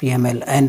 PMLN,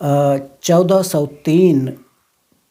1403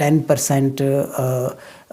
10%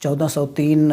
1403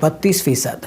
32%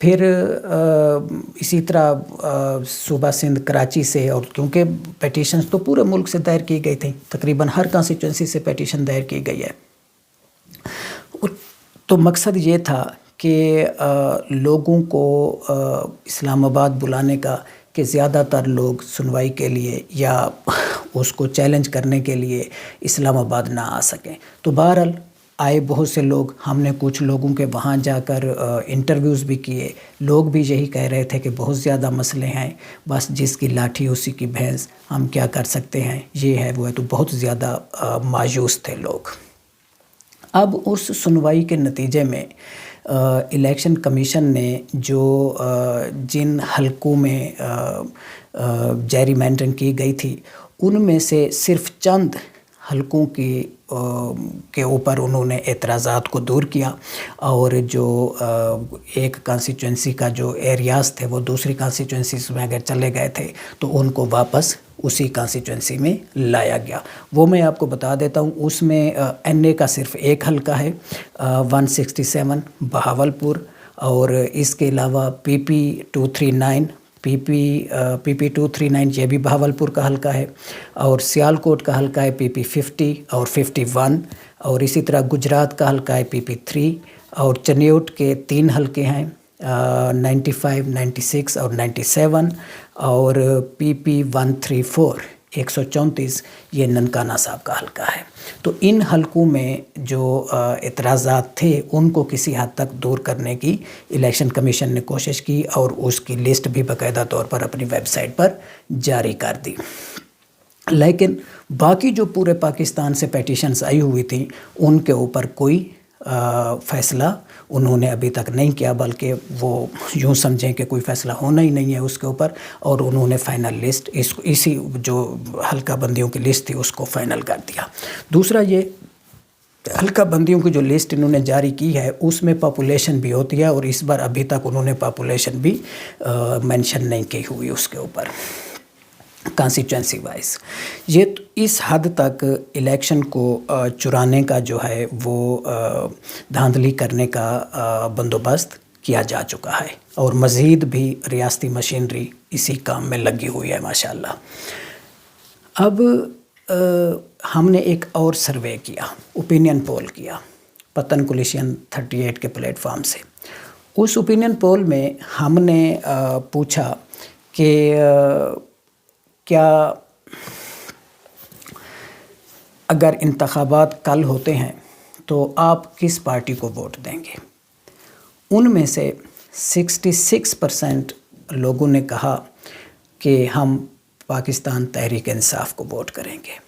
پھر اسی طرح صوبہ سندھ کراچی سے، اور کیونکہ پیٹیشنز تو پورے ملک سے دائر کی گئی تھیں، تقریباً ہر کانسٹیچوئنسی سے پیٹیشن دائر کی گئی ہے. تو مقصد یہ تھا کہ لوگوں کو اسلام آباد بلانے کا کہ زیادہ تر لوگ سنوائی کے لیے یا اس کو چیلنج کرنے کے لیے اسلام آباد نہ آ سکیں. تو بہرحال آئے بہت سے لوگ. ہم نے کچھ لوگوں کے وہاں جا کر انٹرویوز بھی کیے. لوگ بھی یہی کہہ رہے تھے کہ بہت زیادہ مسئلے ہیں، بس جس کی لاٹھی اسی کی بھینس، ہم کیا کر سکتے ہیں، یہ ہے وہ ہے. تو بہت زیادہ مایوس تھے لوگ. اب اس سنوائی کے نتیجے میں الیکشن کمیشن نے جو جن حلقوں میں جیری مینٹن کی گئی تھی، ان میں سے صرف چند حلقوں کے اوپر انہوں نے اعتراضات کو دور کیا، اور جو ایک کانسٹیچوئنسی کا جو ایریاز تھے وہ دوسری کانسٹیچوئنسیز میں اگر چلے گئے تھے تو ان کو واپس اسی کانسٹیچوئنسی میں لایا گیا. وہ میں آپ کو بتا دیتا ہوں. اس میں این اے کا صرف ایک حلقہ ہے 167 بہاولپور، اور اس کے علاوہ پی پی 239 پی پی 239 یہ بھی بہاولپور کا حلقہ ہے، اور سیالکوٹ کا حلقہ ہے پی پی 50 اور 51، اور اسی طرح گجرات کا حلقہ ہے پی پی 3، اور چنیوٹ کے 3 حلقے ہیں 95 96 اور 97، اور پی پی 134 134 یہ ننکانہ صاحب کا حلقہ ہے. تو ان حلقوں میں جو اعتراضات تھے ان کو کسی حد تک دور کرنے کی الیکشن کمیشن نے کوشش کی، اور اس کی لسٹ بھی باقاعدہ طور پر اپنی ویب سائٹ پر جاری کر دی. لیکن باقی جو پورے پاکستان سے پیٹیشنز آئی ہوئی تھیں ان کے اوپر کوئی فیصلہ انہوں نے ابھی تک نہیں کیا، بلکہ وہ یوں سمجھیں کہ کوئی فیصلہ ہونا ہی نہیں ہے اس کے اوپر، اور انہوں نے فائنل لسٹ اسی جو حلقہ بندیوں کی لسٹ تھی اس کو فائنل کر دیا. دوسرا یہ حلقہ بندیوں کی جو لسٹ انہوں نے جاری کی ہے اس میں پاپولیشن بھی ہوتی ہے، اور اس بار ابھی تک انہوں نے پاپولیشن بھی مینشن نہیں کی ہوئی اس کے اوپر کانسٹیچوئنسی وائز. یہ اس حد تک الیکشن کو چرانے کا جو ہے وہ دھاندلی کرنے کا بندوبست کیا جا چکا ہے، اور مزید بھی ریاستی مشینری اسی کام میں لگی ہوئی ہے ماشاءاللہ. اب ہم نے ایک اور سروے کیا، اوپینین پول کیا پتن کولیشن 38 کے پلیٹ فارم سے. اس اوپینین پول میں ہم نے پوچھا کہ کیا اگر انتخابات کل ہوتے ہیں تو آپ کس پارٹی کو ووٹ دیں گے؟ ان میں سے 66% لوگوں نے کہا کہ ہم پاکستان تحریک انصاف کو ووٹ کریں گے.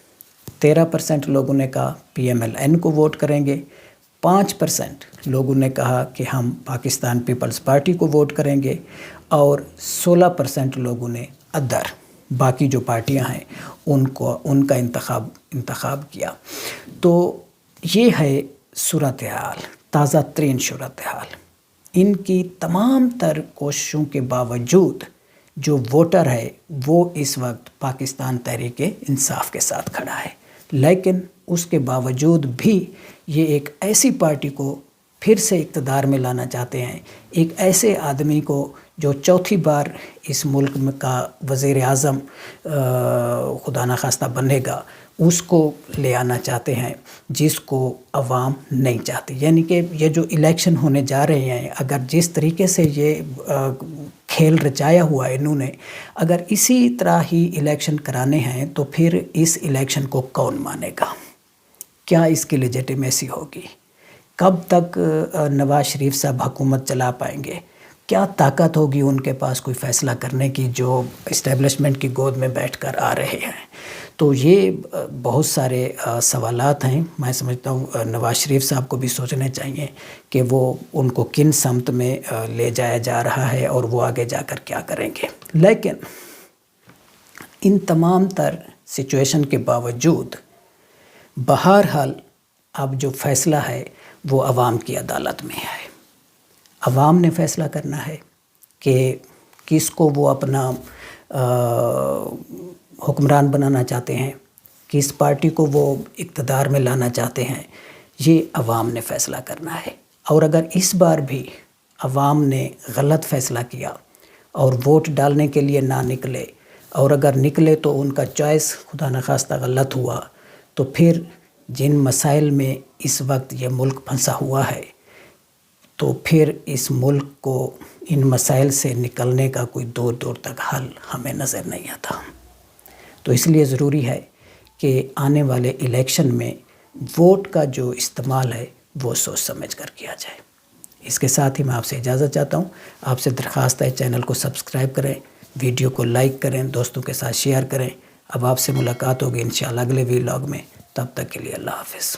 13% لوگوں نے کہا PMLN کو ووٹ کریں گے. 5% لوگوں نے کہا کہ ہم پاکستان پیپلز پارٹی کو ووٹ کریں گے، اور 16% لوگوں نے ادر باقی جو پارٹیاں ہیں ان کا انتخاب کیا. تو یہ ہے صورتحال، تازہ ترین صورتحال. ان کی تمام تر کوششوں کے باوجود جو ووٹر ہے وہ اس وقت پاکستان تحریک انصاف کے ساتھ کھڑا ہے، لیکن اس کے باوجود بھی یہ ایک ایسی پارٹی کو پھر سے اقتدار میں لانا چاہتے ہیں، ایک ایسے آدمی کو جو چوتھی بار اس ملک میں کا وزیر اعظم خدا نخواستہ بنے گا، اس کو لے آنا چاہتے ہیں جس کو عوام نہیں چاہتی. یعنی کہ یہ جو الیکشن ہونے جا رہے ہیں، اگر جس طریقے سے یہ کھیل رچایا ہوا ہے انہوں نے، اگر اسی طرح ہی الیکشن کرانے ہیں تو پھر اس الیکشن کو کون مانے گا؟ کیا اس کی لیجیٹیمیسی ہوگی؟ کب تک نواز شریف صاحب حکومت چلا پائیں گے؟ کیا طاقت ہوگی ان کے پاس کوئی فیصلہ کرنے کی جو اسٹیبلشمنٹ کی گود میں بیٹھ کر آ رہے ہیں؟ تو یہ بہت سارے سوالات ہیں. میں سمجھتا ہوں نواز شریف صاحب کو بھی سوچنے چاہیے کہ وہ ان کو کن سمت میں لے جایا جا رہا ہے اور وہ آگے جا کر کیا کریں گے. لیکن ان تمام تر سچویشن کے باوجود بہرحال اب جو فیصلہ ہے وہ عوام کی عدالت میں ہے. عوام نے فیصلہ کرنا ہے کہ کس کو وہ اپنا حکمران بنانا چاہتے ہیں، کس پارٹی کو وہ اقتدار میں لانا چاہتے ہیں. یہ عوام نے فیصلہ کرنا ہے. اور اگر اس بار بھی عوام نے غلط فیصلہ کیا اور ووٹ ڈالنے کے لیے نہ نکلے، اور اگر نکلے تو ان کا چوائس خدا نخواستہ غلط ہوا، تو پھر جن مسائل میں اس وقت یہ ملک پھنسا ہوا ہے، تو پھر اس ملک کو ان مسائل سے نکلنے کا کوئی دور دور تک حل ہمیں نظر نہیں آتا۔ تو اس لیے ضروری ہے کہ آنے والے الیکشن میں ووٹ کا جو استعمال ہے وہ سوچ سمجھ کر کیا جائے۔ اس کے ساتھ ہی میں آپ سے اجازت چاہتا ہوں۔ آپ سے درخواست ہے چینل کو سبسکرائب کریں، ویڈیو کو لائک کریں، دوستوں کے ساتھ شیئر کریں۔ اب آپ سے ملاقات ہوگی انشاءاللہ اگلے ویلاگ میں، تب تک کے لیے اللہ حافظ۔